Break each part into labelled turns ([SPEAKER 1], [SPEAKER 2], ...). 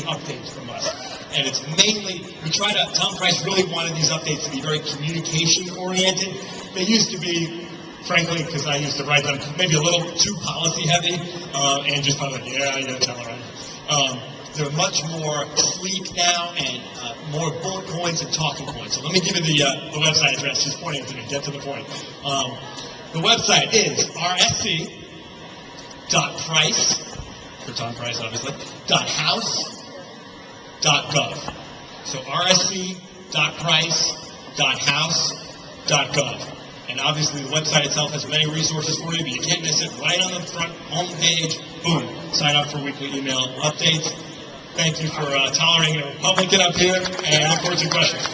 [SPEAKER 1] getting updates from us. And it's mainly, Tom Price really wanted these updates to be very communication-oriented. They used to be, frankly, because I used to write them, maybe a little too policy-heavy, and just kind of like, yeah, you gotta tell her. They're much more sleek now and more bullet points and talking points. So let me give you the website address. She's pointing to me. Get to the point. The website is rsc.price, for Tom Price, obviously, .house.gov. So rsc.price.house.gov. And obviously the website itself has many resources for you, but you can't miss it. Right on the front home page, boom, sign up for weekly email updates. Thank you for tolerating a Republican up here, and I look forward to your questions.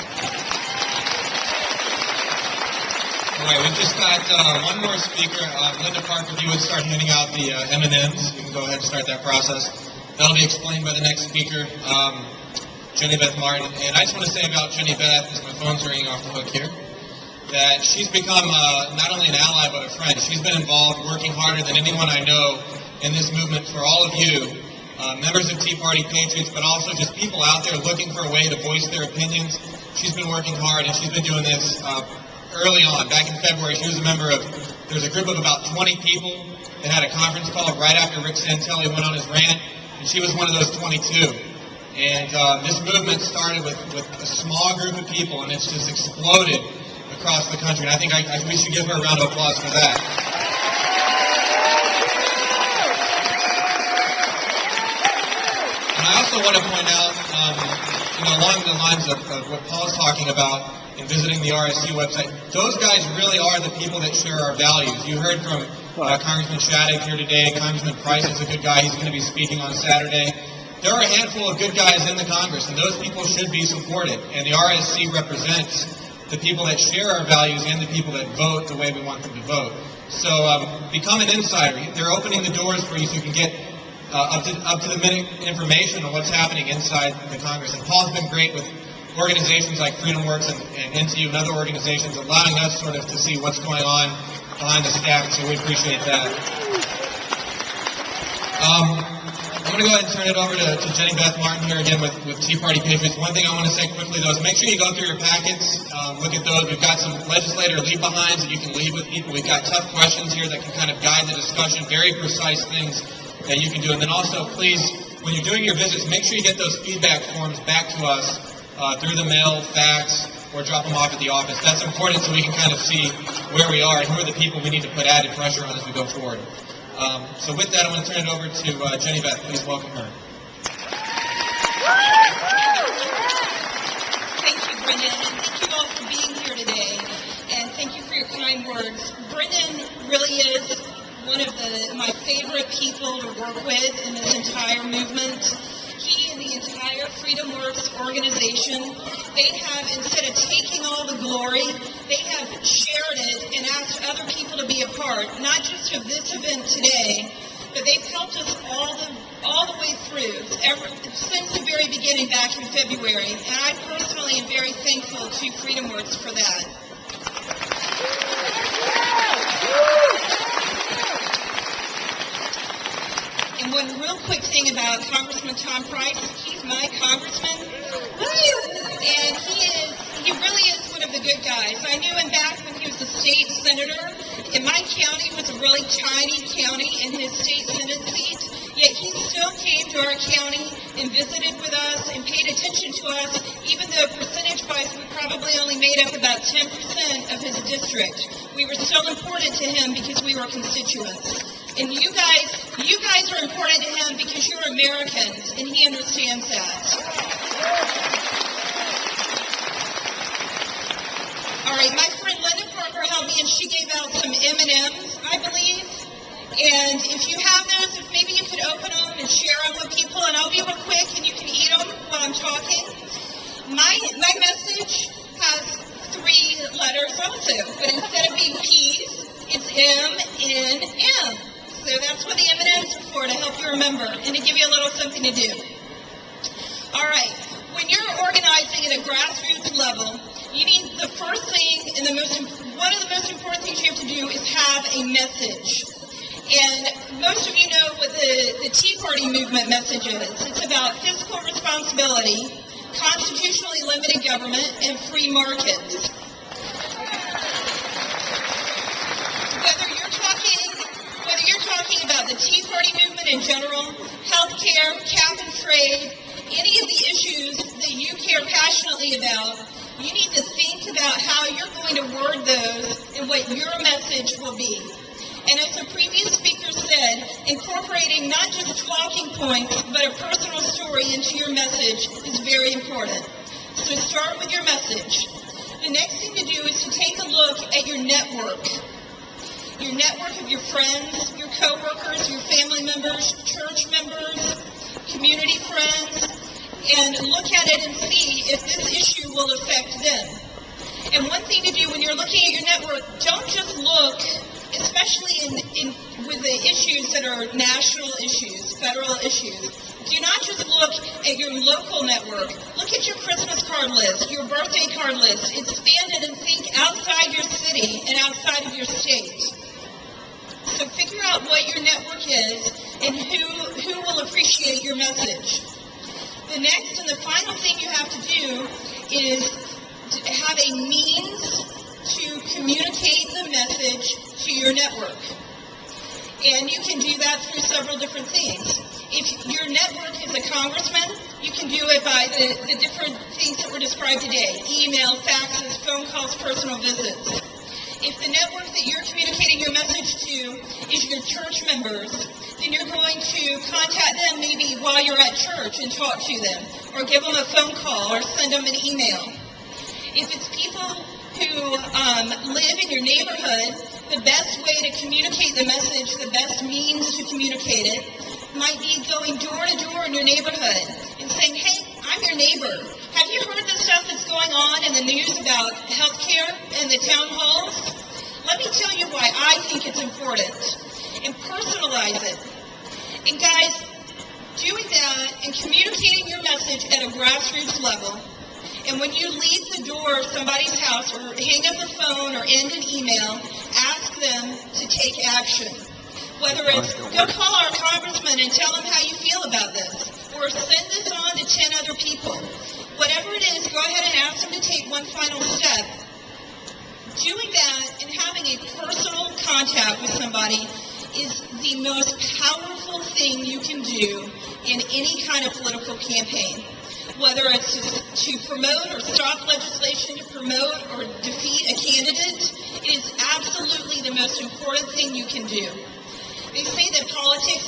[SPEAKER 2] All right, we've just got one more speaker. Linda Parker, if you would start handing out the M&Ms, you can go ahead and start that process. That'll be explained by the next speaker, Jenny Beth Martin. And I just want to say about Jenny Beth, because my phone's ringing off the hook here, that she's become not only an ally but a friend. She's been involved, working harder than anyone I know in this movement for all of you, members of Tea Party Patriots, but also just people out there looking for a way to voice their opinions. She's been working hard, and she's been doing this early on. Back in February, she was a member of, there was a group of about 20 people that had a conference call right after Rick Santelli went on his rant, and she was one of those 22. And this movement started with a small group of people, and it's just exploded across the country. And I think we should give her a round of applause for that. And I also want to point out, along the lines of what Paul's talking about in visiting the RSC website, those guys really are the people that share our values. You heard from Congressman Shattuck here today. Congressman Price is a good guy. He's going to be speaking on Saturday. There are a handful of good guys in the Congress, and those people should be supported. And the RSC represents the people that share our values and the people that vote the way we want them to vote. So become an insider. They're opening the doors for you so you can get up to the minute information on what's happening inside the Congress. And Paul's been great with organizations like FreedomWorks and NTU and other organizations, allowing us sort of to see what's going on behind the staff, so we appreciate that. I'm going to go ahead and turn it over to Jenny Beth Martin here again with Tea Party Patriots. One thing I want to say quickly, though, is make sure you go through your packets, look at those. We've got some legislator leave-behinds that you can leave with people. We've got tough questions here that can kind of guide the discussion, very precise things that you can do. And then also, please, when you're doing your visits, make sure you get those feedback forms back to us through the mail, fax, or drop them off at the office. That's important so we can kind of see where we are and who are the people we need to put added pressure on as we go forward. So with that, I'm going to turn it over to Jenny Beth. Please welcome her.
[SPEAKER 3] Thank you, Brendan, and thank you all for being here today. And thank you for your kind words. Brendan really is one of my favorite people to work with in this entire movement. He and the entire FreedomWorks organization, they have, instead of taking all the glory, they have shared it and asked other people to be a part, not just of this event today, but they've helped us all the way through, since the very beginning back in February. And I personally am very thankful to FreedomWorks for that. And one real quick thing about Congressman Tom Price, he's my congressman, and he really is one of the good guys. I knew him back when he was a state senator, and my county was a really tiny county in his state senate seat, yet he still came to our county and visited with us and paid attention to us, even though percentage-wise we probably only made up about 10% of his district. We were still important to him because we were constituents. And you guys are important to him because you're Americans, and he understands that. All right, my friend Linda Parker helped me, and she gave out some M&Ms, I believe. And if you have those, if maybe you could open them and share them with people, and I'll be real quick, and you can eat them while I'm talking. My message has 3 letters also, but instead of being P's, it's M-N-M. So that's what the M&Ms are for, to help you remember and to give you a little something to do. All right, when you're organizing at a grassroots level, you need the first thing and one of the most important things you have to do is have a message. And most of you know what the Tea Party movement message is. It's about fiscal responsibility, constitutionally limited government, and free markets. Whether you're talking about the Tea Party movement in general, healthcare, cap and trade, any of the issues that you care passionately about, you need to think about how you're going to word those and what your message will be. And as the previous speaker said, incorporating not just talking points, but a personal story into your message is very important. So start with your message. The next thing to do is to take a look at your network of your friends, your coworkers, your family members, church members, community friends, and look at it and see if this issue will affect them. And one thing to do when you're looking at your network, don't just look, especially with the issues that are national issues, federal issues. Do not just look at your local network. Look at your Christmas card list, your birthday card list. Expand it and think outside your city and outside of your state. So figure out what your network is and who will appreciate your message. The next and the final thing you have to do is to have a means to communicate the message to your network. And you can do that through several different things. If your network is a congressman, you can do it by the different things that were described today: email, faxes, phone calls, personal visits. If the network that you're communicating your message to is your church members, then you're going to contact them maybe while you're at church and talk to them, or give them a phone call, or send them an email. If it's people who live in your neighborhood, the best way to communicate the message, the best means to communicate it, might be going door to door in your neighborhood and saying, "Hey, I'm your neighbor. Have you heard the stuff that's going on in the news about healthcare and the town halls? Let me tell you why I think it's important." And personalize it. And guys, doing that and communicating your message at a grassroots level, and when you leave the door of somebody's house or hang up the phone or end an email, ask them to take action. Whether it's go call our congressman and tell him how you feel about this, or send this on to 10 other people. Whatever it is, go ahead and ask them to take one final step. Doing that and having a personal contact with somebody is the most powerful thing you can do in any kind of political campaign. Whether it's to promote or stop legislation, to promote or defeat a candidate, it is absolutely the most important thing you can do. They say that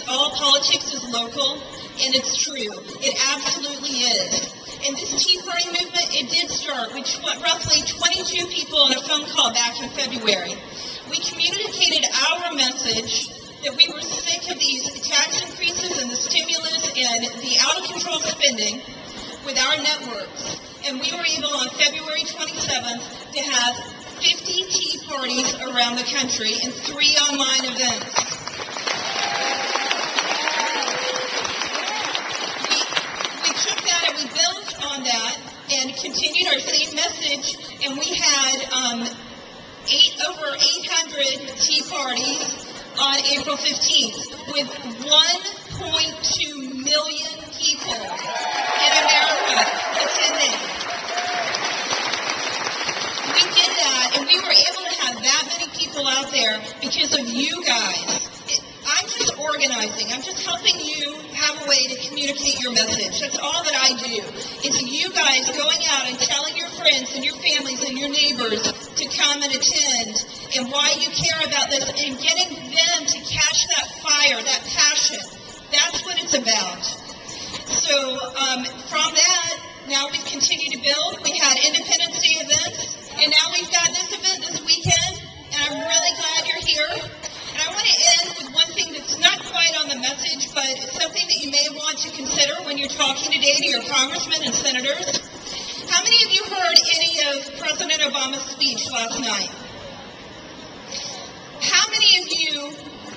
[SPEAKER 3] all politics is local, and it's true. It absolutely is. And this Tea Party movement, it did start with roughly 22 people on a phone call back in February. We communicated our message that we were sick of these tax increases and the stimulus and the out-of-control spending with our networks. And we were able on February 27th to have 50 tea parties around the country and 3 online events. We took that and we built on that and continued our same message, and we had over 800 tea parties on April 15th with 1.2 million people in America attending. We did that, and we were able to have that many people out there because of you guys. I'm just organizing. I'm just helping you have a way to communicate your message. That's all that I do. It's you guys going out and telling your friends and your families and your neighbors to come and attend and why you care about this and getting them to catch that fire, that passion. That's what it's about. So from that, now we've continued to build. We had Independence Day events, and now we've got this event this weekend, and I'm really glad you're here. And I want to end with one thing that's not quite on the message, but it's something that you may want to consider when you're talking today to your congressmen and senators. How many of you heard any of President Obama's speech last night? How many of you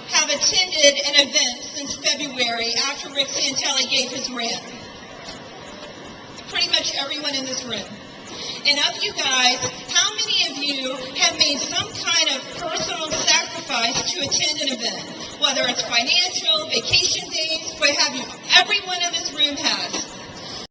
[SPEAKER 3] have attended an event since February after Rick Santelli gave his rant? Pretty much everyone in this room. And of you guys, how many of you have made some kind of personal sacrifice sacrifice to attend an event, whether it's financial, vacation days, what have you. Everyone in this room has.